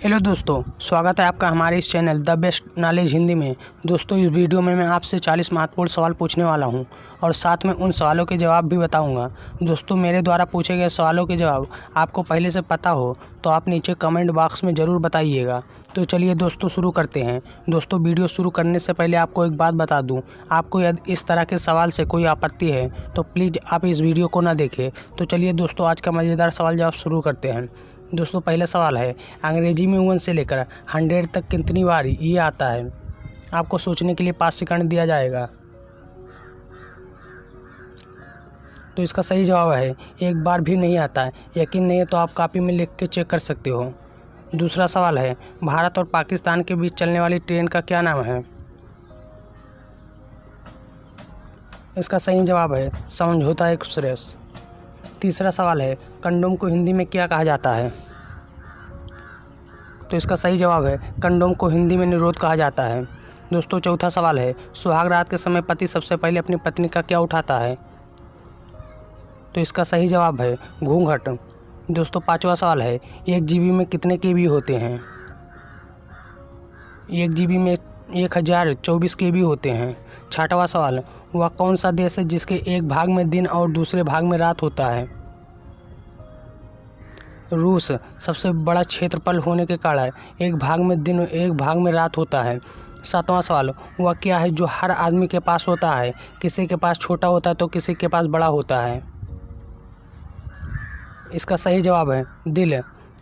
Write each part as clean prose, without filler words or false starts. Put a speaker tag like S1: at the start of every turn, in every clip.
S1: Hello दोस्तों, स्वागत है आपका हमारे इस channel the best knowledge Hindi में। दोस्तों, इस वीडियो में मैं आपसे 40 महत्वपूर्ण सवाल पूछने वाला हूं और साथ में उन सवालों के जवाब भी बताऊंगा। दोस्तों, मेरे द्वारा पूछे गए सवालों के जवाब आपको पहले से पता हो तो आप नीचे कमेंट बॉक्स में ज़रूर बताइएगा। तो चलिए दोस्तों, शुरू करते हैं। दोस्तों, वीडियो शुरू करने से पहले आपको एक बात बता दूँ, आपको यदि इस तरह के सवाल से कोई आपत्ति है तो प्लीज़ आप इस वीडियो को ना देखें। तो चलिए दोस्तों, आज का मज़ेदार सवाल जवाब शुरू करते हैं। दोस्तों, पहला सवाल है, अंग्रेजी में 1 से लेकर 100 तक कितनी बार ये आता है? आपको सोचने के लिए 5 सेकंड दिया जाएगा। तो इसका सही जवाब है, एक बार भी नहीं आता है। यकीन नहीं है तो आप कॉपी में लिख के चेक कर सकते हो। दूसरा सवाल है, भारत और पाकिस्तान के बीच चलने वाली ट्रेन का क्या नाम है? इसका सही जवाब है समझौता एक्सप्रेस। तीसरा सवाल है, कंडोम को हिंदी में क्या कहा जाता है? तो इसका सही जवाब है, कंडोम को हिंदी में निरोध कहा जाता है। दोस्तों, चौथा सवाल है, सुहाग रात के समय पति सबसे पहले अपनी पत्नी का क्या उठाता है? तो इसका सही जवाब है घूंघट। दोस्तों, पांचवा सवाल है, 1 GB में कितने KB होते हैं? 1 GB में 1024 KB होते हैं। छठवां सवाल, वह कौन सा देश है जिसके एक भाग में दिन और दूसरे भाग में रात होता है? रूस सबसे बड़ा क्षेत्रफल होने के कारण एक भाग में दिन एक भाग में रात होता है। सातवां सवाल, वह क्या है जो हर आदमी के पास होता है? किसी के पास छोटा होता है तो किसी के पास बड़ा होता है। इसका सही जवाब है दिल।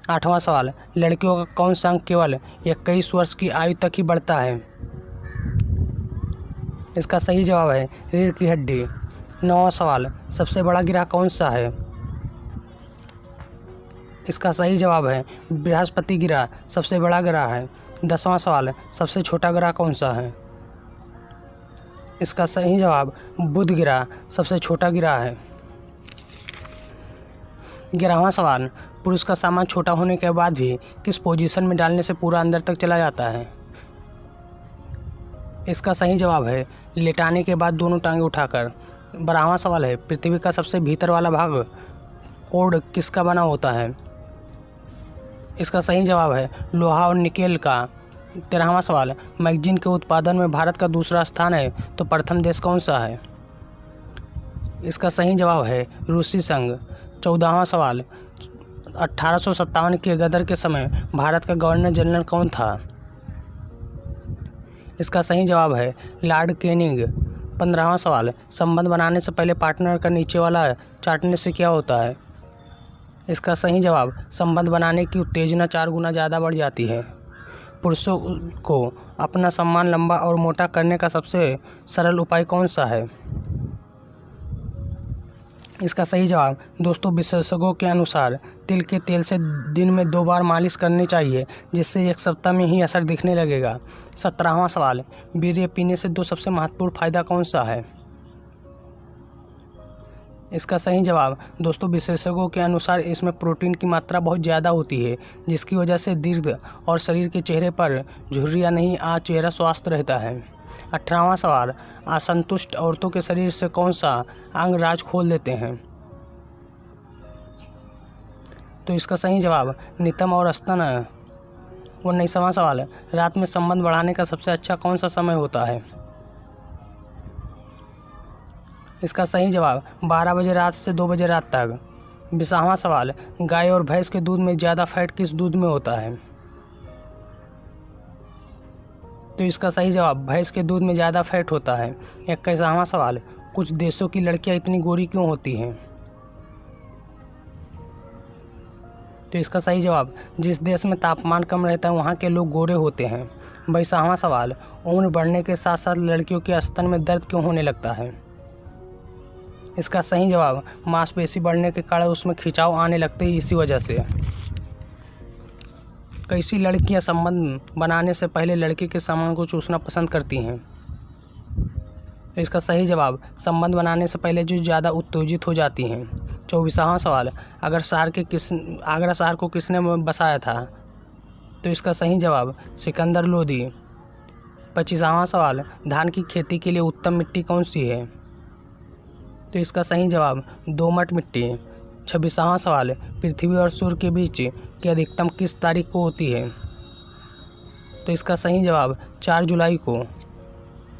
S1: आठवां सवाल, लड़कियों का कौन सा अंग केवल 21 वर्ष की आयु तक ही बढ़ता है? इसका सही जवाब है रीढ़ की हड्डी। नौवां सवाल, सबसे बड़ा ग्रह कौन सा है? इसका सही जवाब है बृहस्पति ग्रह सबसे बड़ा ग्रह है। 10वां सवाल, सबसे छोटा ग्रह कौन सा है? इसका सही जवाब बुध ग्रह सबसे छोटा ग्रह है। 11वां सवाल, पुरुष का सामान छोटा होने के बाद भी किस पोजीशन में डालने से पूरा अंदर तक चला जाता है? इसका सही जवाब है लेटाने के बाद दोनों टांगें उठाकर। 12वां सवाल है, पृथ्वी का सबसे भीतर वाला भाग कोर किसका बना होता है? इसका सही जवाब है लोहा और निकेल का। 13वां सवाल, मैगजीन के उत्पादन में भारत का दूसरा स्थान है तो प्रथम देश कौन सा है? इसका सही जवाब है रूसी संघ। 14वां सवाल, 1857 के गदर के समय भारत का गवर्नर जनरल कौन था? इसका सही जवाब है लॉर्ड कैनिंग। 15वां सवाल, संबंध बनाने से पहले पार्टनर का नीचे वाला चाटने से क्या होता है? इसका सही जवाब, संबंध बनाने की उत्तेजना 4 गुना ज़्यादा बढ़ जाती है। पुरुषों को अपना सम्मान लंबा और मोटा करने का सबसे सरल उपाय कौन सा है? इसका सही जवाब दोस्तों, विशेषज्ञों के अनुसार तिल के तेल से दिन में 2 बार मालिश करनी चाहिए, जिससे 1 सप्ताह में ही असर दिखने लगेगा। 17वां सवाल, वीर्य पीने से 2 सबसे महत्वपूर्ण फायदा कौन सा है? इसका सही जवाब दोस्तों, विशेषज्ञों के अनुसार इसमें प्रोटीन की मात्रा बहुत ज़्यादा होती है, जिसकी वजह से दर्द और शरीर के चेहरे पर झुर्रियाँ नहीं चेहरा स्वस्थ रहता है। 18वां सवाल, असंतुष्ट औरतों के शरीर से कौन सा अंग राज खोल देते हैं? तो इसका सही जवाब नितंब और स्तन। 19वां सवाल, रात में संबंध बढ़ाने का सबसे अच्छा कौन सा समय होता है? इसका सही जवाब 12 बजे रात से 2 बजे रात तक। 20वां सवाल, गाय और भैंस के दूध में ज़्यादा फैट किस दूध में होता है? तो इसका सही जवाब भैंस के दूध में ज़्यादा फैट होता है। 21वां सवाल, कुछ देशों की लड़कियां इतनी गोरी क्यों होती हैं? तो इसका सही जवाब, जिस देश में तापमान कम रहता है वहाँ के लोग गोरे होते हैं। 22वां सवाल, उम्र बढ़ने के साथ साथ लड़कियों के स्तन में दर्द क्यों होने लगता है? इसका सही जवाब, मांसपेशी बढ़ने के कारण उसमें खिंचाव आने लगते हैं, इसी वजह से। कैसी लड़कियां संबंध बनाने से पहले लड़के के सामान को चूसना पसंद करती हैं? तो इसका सही जवाब, संबंध बनाने से पहले जो ज़्यादा उत्तेजित हो जाती हैं। 24वां सवाल, आगरा शहर को किसने बसाया था? तो इसका सही जवाब सिकंदर लोदी। 25वां सवाल, धान की खेती के लिए उत्तम मिट्टी कौन सी है? तो इसका सही जवाब दोमट मिट्टी। 26वां सवाल, पृथ्वी और सूर्य के बीच की अधिकतम किस तारीख को होती है? तो इसका सही जवाब 4 जुलाई को।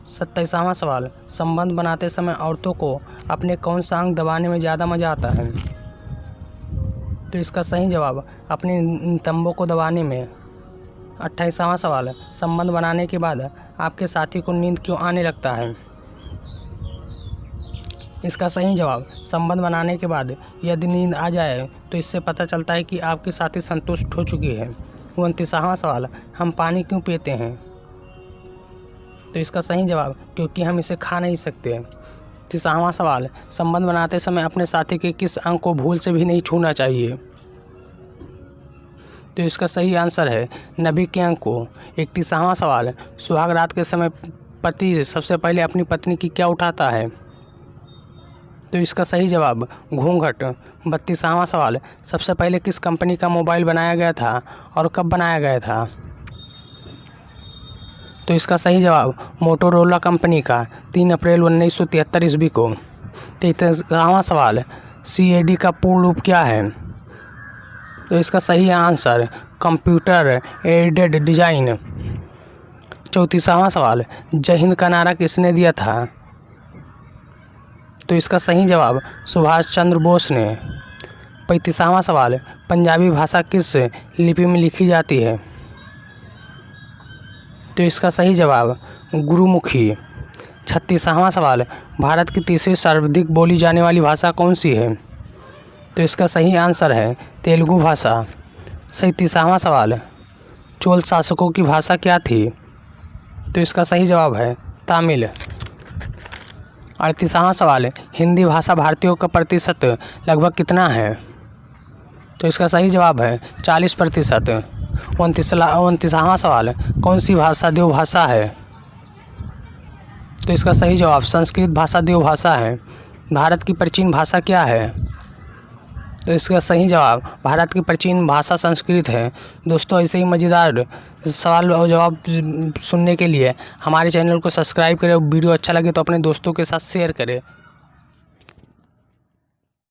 S1: 27वां सवाल, संबंध बनाते समय औरतों को अपने कौन सा अंग दबाने में ज़्यादा मज़ा आता है? तो इसका सही जवाब अपने नितंबों को दबाने में। 28वां सवाल, संबंध बनाने के बाद आपके साथी को नींद क्यों आने लगता है? इसका सही जवाब संबंध बनाने के बाद यदि नींद आ जाए तो इससे पता चलता है कि आपके साथी संतुष्ट हो चुकी है। 29वां सवाल, हम पानी क्यों पीते हैं? तो इसका सही जवाब क्योंकि हम इसे खा नहीं सकते। 30वां सवाल, संबंध बनाते समय अपने साथी के किस अंग को भूल से भी नहीं छूना चाहिए? तो इसका सही आंसर है नाभि के अंग को। 31वां सवाल, सुहाग रात के समय पति सबसे पहले अपनी पत्नी की क्या उठाता है? तो इसका सही जवाब घूंघट। 32वां सवाल, सबसे पहले किस कंपनी का मोबाइल बनाया गया था और कब बनाया गया था? तो इसका सही जवाब मोटोरोला कंपनी का 3 अप्रैल 1973 ईस्वी को। 33वां सवाल, CAD का पूर्ण रूप क्या है? तो इसका सही आंसर कंप्यूटर एडेड डिजाइन। 34वां सवाल, जय हिंद का नारा किसने दिया था? तो इसका सही जवाब सुभाष चंद्र बोस ने। 35वां सवाल, पंजाबी भाषा किस लिपि में लिखी जाती है? तो इसका सही जवाब गुरुमुखी। 36वां सवाल, भारत की तीसरी सर्वाधिक बोली जाने वाली भाषा कौन सी है? तो इसका सही आंसर है तेलुगु भाषा। 37वां सवाल, चोल शासकों की भाषा क्या थी? तो इसका सही जवाब है तमिल। 38वां सवाल, हिंदी भाषा भारतीयों का प्रतिशत लगभग कितना है? तो इसका सही जवाब है 40%। 29वां सवाल, कौन सी भाषा देवभाषा है? तो इसका सही जवाब संस्कृत भाषा देवभाषा है। भारत की प्राचीन भाषा क्या है? तो इसका सही जवाब भारत की प्राचीन भाषा संस्कृत है। दोस्तों, ऐसे ही मज़ेदार सवाल और जवाब सुनने के लिए हमारे चैनल को सब्सक्राइब करें और वीडियो अच्छा लगे तो अपने दोस्तों के साथ शेयर करें।